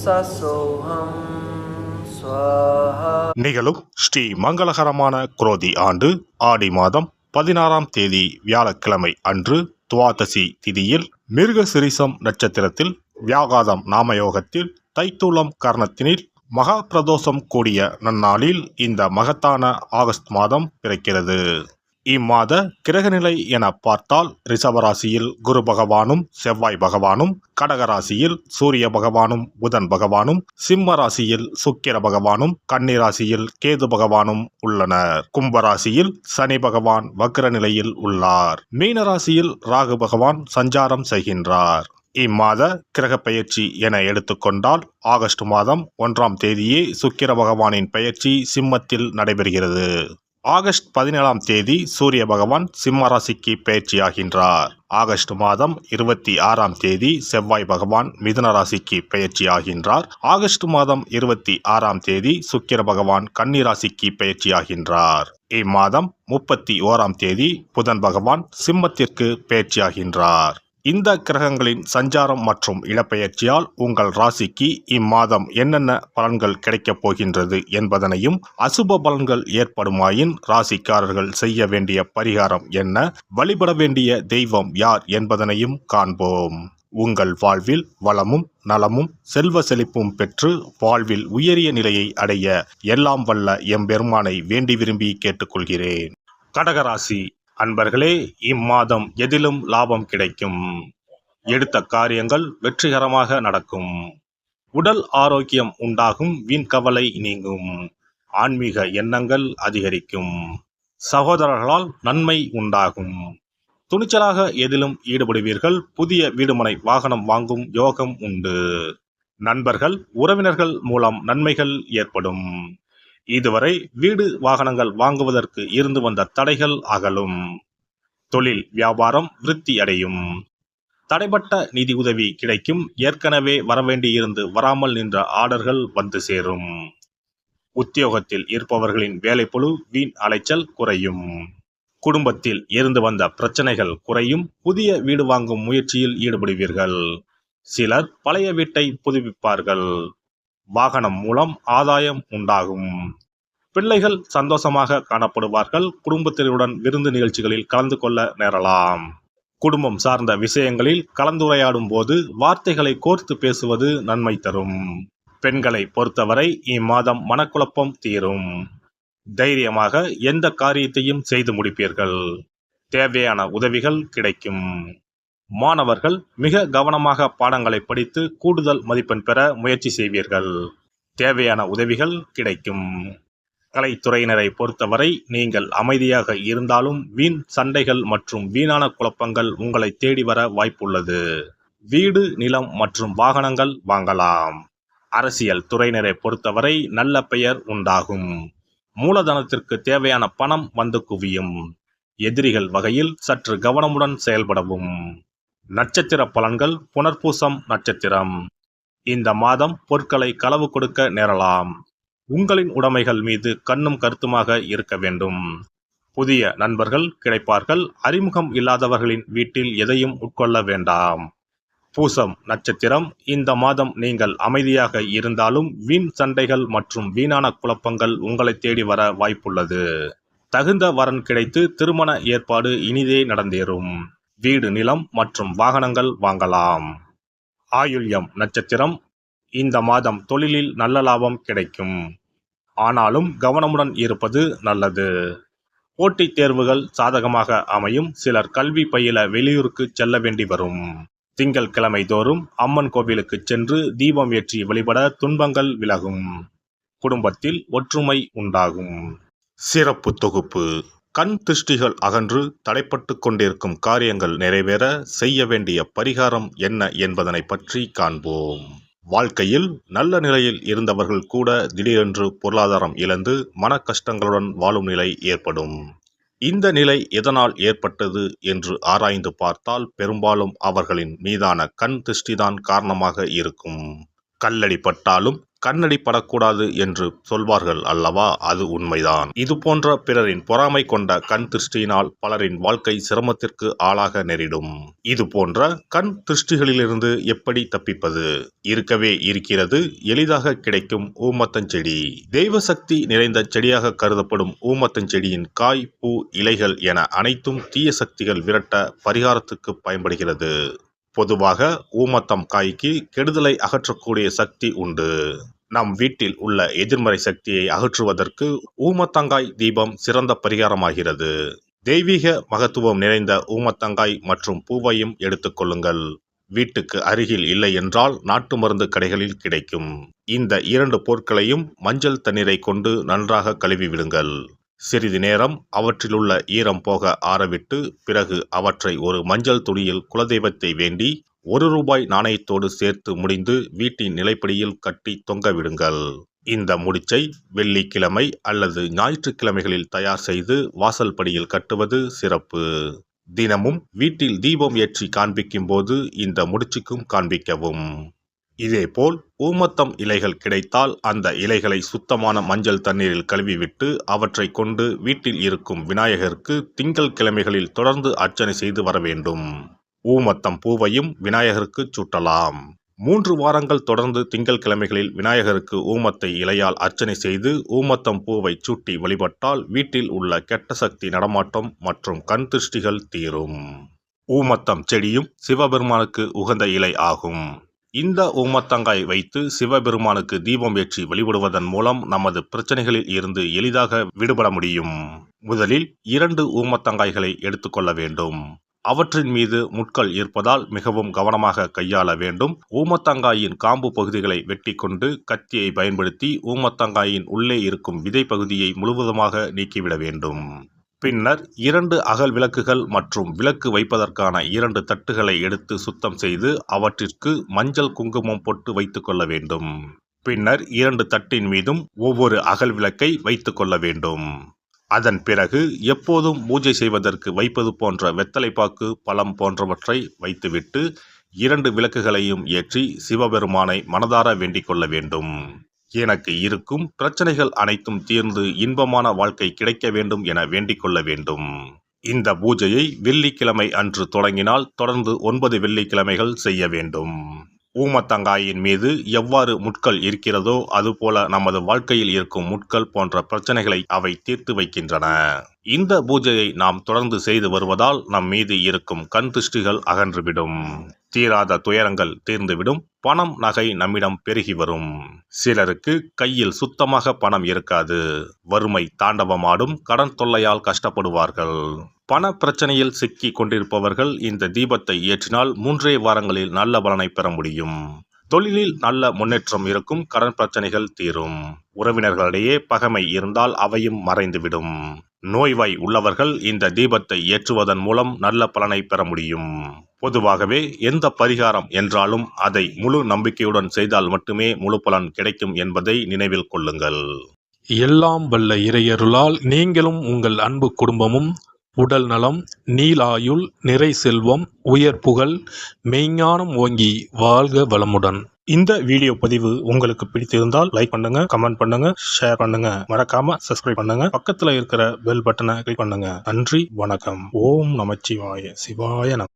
சசோஹம் ஸ்வாஹா. நிகழும் ஸ்ரீ மங்களகரமான குரோதி ஆண்டு ஆடி மாதம் 16ஆம் தேதி வியாழக்கிழமை அன்று துவாதசி திதியில் மிருகசிரிசம் நட்சத்திரத்தில் வியாகாதம் நாமயோகத்தில் தைத்தூலம் கர்ணத்தினில் மகா பிரதோஷம் கூடிய நன்னாளில் இந்த மகத்தான ஆகஸ்ட் மாதம் பிறக்கிறது. இம்மாத கிரகநிலை என பார்த்தால் ரிஷபராசியில் குரு பகவானும் செவ்வாய் பகவானும், கடகராசியில் சூரிய பகவானும் புதன் பகவானும், சிம்ம ராசியில் சுக்கிர பகவானும், கன்னிராசியில் கேது பகவானும் உள்ளனர். கும்பராசியில் சனி பகவான் வக்ர நிலையில் உள்ளார். மீனராசியில் ராகு பகவான் சஞ்சாரம் செய்கின்றார். இம்மாத கிரக பெயர்ச்சி என எடுத்துக்கொண்டால் ஆகஸ்ட் மாதம் 1ஆம் தேதியே சுக்கிர பகவானின் பெயர்ச்சி சிம்மத்தில் நடைபெறுகிறது. ஆகஸ்ட் 17ஆம் தேதி சூரிய பகவான் சிம்ம ராசிக்கு பெயர்ச்சியாகின்றார். ஆகஸ்ட் மாதம் 26ஆம் தேதி செவ்வாய் பகவான் மிதுன ராசிக்கு பெயர்ச்சியாகின்றார். ஆகஸ்ட் மாதம் 26ஆம் தேதி சுக்கிர பகவான் கன்னி ராசிக்கு பெயர்ச்சியாகின்றார். இம்மாதம் 31ஆம் தேதி புதன் பகவான் சிம்மத்திற்கு பெயர்ச்சியாகின்றார். இந்த கிரகங்களின் சஞ்சாரம் மற்றும் இடப்பெயர்ச்சியால் உங்கள் ராசிக்கு இம்மாதம் என்னென்ன பலன்கள் கிடைக்கப் போகின்றது என்பதனையும், அசுப பலன்கள் ஏற்படுமாயின் ராசிக்காரர்கள் செய்ய வேண்டிய பரிகாரம் என்ன, வழிபட வேண்டிய தெய்வம் யார் என்பதனையும் காண்போம். உங்கள் வாழ்வில் வளமும் நலமும் செல்வ செழிப்பும் பெற்று வாழ்வில் உயரிய நிலையை அடைய எல்லாம் வல்ல எம்பெருமானை வேண்டி விரும்பி கேட்டுக்கொள்கிறேன். கடகராசி அன்பர்களே, இம்மாதம் எதிலும் லாபம் கிடைக்கும். எடுத்த காரியங்கள் வெற்றிகரமாக நடக்கும். உடல் ஆரோக்கியம் உண்டாகும். வீண் கவலை நீங்கும். ஆன்மீக எண்ணங்கள் அதிகரிக்கும். சகோதரர்களால் நன்மை உண்டாகும். துணிச்சலாக எதிலும் ஈடுபடுவீர்கள். புதிய வீடுமனை வாகனம் வாங்கும் யோகம் உண்டு. நண்பர்கள் உறவினர்கள் மூலம் நன்மைகள் ஏற்படும். இதுவரை வீடு வாகனங்கள் வாங்குவதற்கு இருந்து வந்த தடைகள் அகலும். தொழில் வியாபாரம் விருத்தி அடையும். தடைப்பட்ட நிதி உதவி கிடைக்கும். ஏற்கனவே வரவேண்டியிருந்து வராமல் நின்ற ஆர்டர்கள் வந்து சேரும். உத்தியோகத்தில் இருப்பவர்களின் வேலைப்பளு வீண் அலைச்சல் குறையும். குடும்பத்தில் இருந்து வந்த பிரச்சனைகள் குறையும். புதிய வீடு வாங்கும் முயற்சியில் ஈடுபடுவீர்கள். சிலர் பழைய வீட்டை புதுப்பிப்பார்கள். வாகனம் மூலம் ஆதாயம் உண்டாகும். பிள்ளைகள் சந்தோஷமாக காணப்படுவார்கள். குடும்பத்தினருடன் விருந்து நிகழ்ச்சிகளில் கலந்து கொள்ள நேரலாம். குடும்பம் சார்ந்த விஷயங்களில் கலந்துரையாடும் போது வார்த்தைகளை கோர்த்து பேசுவது நன்மை தரும். பெண்களை பொறுத்தவரை இம்மாதம் மனக்குழப்பம் தீரும். தைரியமாக எந்த காரியத்தையும் செய்து முடிப்பீர்கள். தேவையான உதவிகள் கிடைக்கும். மாணவர்கள் மிக கவனமாக பாடங்களை படித்து கூடுதல் மதிப்பெண் பெற முயற்சி செய்வீர்கள். தேவையான உதவிகள் கிடைக்கும். கலைத்துறையினரை பொறுத்தவரை நீங்கள் அமைதியாக இருந்தாலும் வீண் சண்டைகள் மற்றும் வீணான குழப்பங்கள் உங்களை தேடி வர வாய்ப்புள்ளது. வீடு, நிலம் மற்றும் வாகனங்கள் வாங்கலாம். அரசியல் துறையினரை பொறுத்தவரை நல்ல பெயர் உண்டாகும். மூலதனத்திற்கு தேவையான பணம் வந்து குவியும். எதிரிகள் வகையில் சற்று கவனமுடன் செயல்படவும். நட்சத்திர பலன்கள். புனர்பூசம் நட்சத்திரம். இந்த மாதம் பொருட்களை களவு கொடுக்க நேரலாம். உங்களின் உடைமைகள் மீது கண்ணும் கருத்துமாக இருக்க வேண்டும். புதிய நண்பர்கள் கிடைப்பார்கள். அறிமுகம் இல்லாதவர்களின் வீட்டில் எதையும் உட்கொள்ள வேண்டாம். பூசம் நட்சத்திரம். இந்த மாதம் நீங்கள் அமைதியாக இருந்தாலும் வீண் சண்டைகள் மற்றும் வீணான குழப்பங்கள் உங்களை தேடி வர வாய்ப்புள்ளது. தகுந்த வரன் கிடைத்து திருமண ஏற்பாடு இனிதே நடந்தேறும். வீடு, நிலம் மற்றும் வாகனங்கள் வாங்கலாம். ஆயுள்யம் நட்சத்திரம். இந்த மாதம் தொழிலில் நல்ல லாபம் கிடைக்கும். ஆனாலும் கவனமுடன் இருப்பது நல்லது. போட்டித் தேர்வுகள் சாதகமாக அமையும். சிலர் கல்வி பயில வெளியூருக்கு செல்ல வேண்டி வரும். திங்கள் கிழமை தோறும் அம்மன் கோவிலுக்கு சென்று தீபம் ஏற்றி வழிபட துன்பங்கள் விலகும். குடும்பத்தில் ஒற்றுமை உண்டாகும். சிறப்பு தொகுப்பு. கண் திருஷ்டிகள் அகன்று தடைப்பட்டு கொண்டிருக்கும் காரியங்கள் நிறைவேற செய்ய வேண்டிய பரிகாரம் என்ன என்பதனை பற்றி காண்போம். வாழ்க்கையில் நல்ல நிலையில் இருந்தவர்கள் கூட திடீரென்று பொருளாதாரம் இழந்து மன கஷ்டங்களுடன் வாழும் நிலை ஏற்படும். இந்த நிலை எதனால் ஏற்பட்டது என்று ஆராய்ந்து பார்த்தால் பெரும்பாலும் அவர்களின் மீதான கண் திருஷ்டிதான் காரணமாக இருக்கும். கல்லடி பட்டாலும் கண்ணடி படக்கூடாது என்று சொல்வார்கள் அல்லவா, அது உண்மைதான். இது போன்ற பிறரின் பொறாமை கொண்ட கண் திருஷ்டியினால் பலரின் வாழ்க்கை சிரமத்திற்கு ஆளாக நேரிடும். இது போன்ற கண் திருஷ்டிகளிலிருந்து எப்படி தப்பிப்பது? இருக்கவே இருக்கிறது எளிதாக கிடைக்கும் ஊமத்தஞ்செடி. தெய்வ சக்தி நிறைந்த செடியாக கருதப்படும் ஊமத்தஞ்செடியின் காய், பூ, இலைகள் என அனைத்தும் தீய சக்திகள் விரட்ட பரிகாரத்துக்கு பயன்படுகிறது. பொதுவாக ஊமத்தம் காய்க்கு கெடுதலை அகற்றக்கூடிய சக்தி உண்டு. நம் வீட்டில் உள்ள எதிர்மறை சக்தியை அகற்றுவதற்கு ஊமத்தங்காய் தீபம் சிறந்த பரிகாரமாகிறது. தெய்வீக மகத்துவம் நிறைந்த ஊமத்தங்காய் மற்றும் பூவையும் எடுத்துக்கொள்ளுங்கள். வீட்டுக்கு அருகில் இல்லை என்றால் நாட்டு மருந்து கடைகளில் கிடைக்கும். இந்த 2 பொருட்களையும் மஞ்சள் தண்ணீரை கொண்டு நன்றாக கழுவி விடுங்கள். சிறிது நேரம் அவற்றிலுள்ள ஈரம் போக ஆறவிட்டு பிறகு அவற்றை ஒரு மஞ்சள் துணியில் குலதெய்வத்தை வேண்டி ₹1 நாணயத்தோடு சேர்த்து முடிந்து வீட்டின் நிலைப்படியில் கட்டி தொங்க விடுங்கள். இந்த முடிச்சை வெள்ளிக்கிழமை அல்லது ஞாயிற்றுக்கிழமைகளில் தயார் செய்து வாசல் படியில் கட்டுவது சிறப்பு. தினமும் வீட்டில் தீபம் ஏற்றி காண்பிக்கும் போது இந்த முடிச்சுக்கும் காண்பிக்கவும். இதேபோல் ஊமத்தம் இலைகள் கிடைத்தால் அந்த இலைகளை சுத்தமான மஞ்சள் தண்ணீரில் கழுவிவிட்டு அவற்றை கொண்டு வீட்டில் இருக்கும் விநாயகருக்கு திங்கள் கிழமைகளில் தொடர்ந்து அர்ச்சனை செய்து வர வேண்டும். ஊமத்தம் பூவையும் விநாயகருக்கு சூட்டலாம். 3 வாரங்கள் தொடர்ந்து திங்கள் கிழமைகளில் விநாயகருக்கு ஊமத்தை இலையால் அர்ச்சனை செய்து ஊமத்தம் பூவை சூட்டி வழிபட்டால் வீட்டில் உள்ள கெட்ட சக்தி நடமாட்டம் மற்றும் கண் திருஷ்டிகள் தீரும். ஊமத்தம் செடியும் சிவபெருமானுக்கு உகந்த இலை ஆகும். இந்த ஊமத்தங்காய் வைத்து சிவபெருமானுக்கு தீபம் ஏற்றி வழிபடுவதன் மூலம் நமது பிரச்சனைகளில் இருந்து எளிதாக விடுபட முடியும். முதலில் 2 ஊமத்தங்காய்களை எடுத்துக்கொள்ள வேண்டும். அவற்றின் மீது முட்கள் இருப்பதால் மிகவும் கவனமாக கையாள வேண்டும். ஊமத்தங்காயின் காம்பு பகுதிகளை வெட்டி கொண்டு கத்தியை பயன்படுத்தி ஊமத்தங்காயின் உள்ளே இருக்கும் விதை பகுதியை முழுவதுமாக நீக்கிவிட வேண்டும். பின்னர் 2 அகல் விளக்குகள் மற்றும் விளக்கு வைப்பதற்கான 2 தட்டுகளை எடுத்து சுத்தம் செய்து அவற்றிற்கு மஞ்சள் குங்குமம் போட்டு வைத்துக் கொள்ள வேண்டும். பின்னர் 2 தட்டின் மீதும் ஒவ்வொரு அகல் விளக்கை வைத்துக் கொள்ள வேண்டும். அதன் பிறகு எப்போதும் பூஜை செய்வதற்கு வைப்பது போன்ற வெத்தலைப்பாக்கு, பழம் போன்றவற்றை வைத்துவிட்டு 2 விளக்குகளையும் ஏற்றி சிவபெருமானை மனதார வேண்டிக் கொள்ள வேண்டும். எனக்கு இருக்கும் பிரச்சனைகள் அனைத்தும் தீர்ந்து இன்பமான வாழ்க்கை கிடைக்க வேண்டும் என வேண்டிக் கொள்ள வேண்டும். இந்த பூஜையை வெள்ளிக்கிழமை அன்று தொடங்கினால் தொடர்ந்து 9 வெள்ளிக்கிழமைகள் செய்ய வேண்டும். ஊமத்தங்காயின் மீது எவ்வாறு முட்கள் இருக்கிறதோ அதுபோல நமது வாழ்க்கையில் இருக்கும் முட்கள் போன்ற பிரச்சனைகளை அவை தீர்த்து வைக்கின்றன. இந்த பூஜையை நாம் தொடர்ந்து செய்து வருவதால் நம் மீது இருக்கும் கண் திருஷ்டிகள் அகன்றுவிடும். தீராத துயரங்கள் தீர்ந்துவிடும். பணம், நகை நம்மிடம் பெருகி வரும். சிலருக்கு கையில் சுத்தமாக பணம் இருக்காது. வறுமை தாண்டவமாடும். கடன் தொல்லையால் கஷ்டப்படுவார்கள். பண பிரச்சனையில் சிக்கி கொண்டிருப்பவர்கள் இந்த தீபத்தை ஏற்றினால் 3 வாரங்களில் நல்ல பலனை பெற முடியும். தொழிலில் நல்ல முன்னேற்றம் இருக்கும். கடன் பிரச்சனைகள் தீரும். உறவினர்களிடையே பகைமை இருந்தால் அவையும் மறைந்துவிடும். நோய்வாய் உள்ளவர்கள் இந்த தீபத்தை ஏற்றுவதன் மூலம் நல்ல பலனை பெற முடியும். பொதுவாகவே எந்த பரிகாரம் என்றாலும் அதை முழு நம்பிக்கையுடன் செய்தால் மட்டுமே முழு பலன் கிடைக்கும் என்பதை நினைவில் கொள்ளுங்கள். எல்லாம் வல்ல இறையருளால் நீங்களும் உங்கள் அன்பு குடும்பமும் உடல் நலம், நீலாயுள், நிறை செல்வம், உயர் புகழ், மெய்ஞானம் ஓங்கி வாழ்க வளமுடன். இந்த வீடியோ பதிவு உங்களுக்கு பிடித்திருந்தால் லைக் பண்ணுங்க, கமெண்ட் பண்ணுங்க, ஷேர் பண்ணுங்க. மறக்காம சப்ஸ்கிரைப் பண்ணுங்க. பக்கத்துல இருக்கிற பெல் பட்டனை கிளிக் பண்ணுங்க. நன்றி, வணக்கம். ஓம் நமச்சிவாய. சிவாய நம.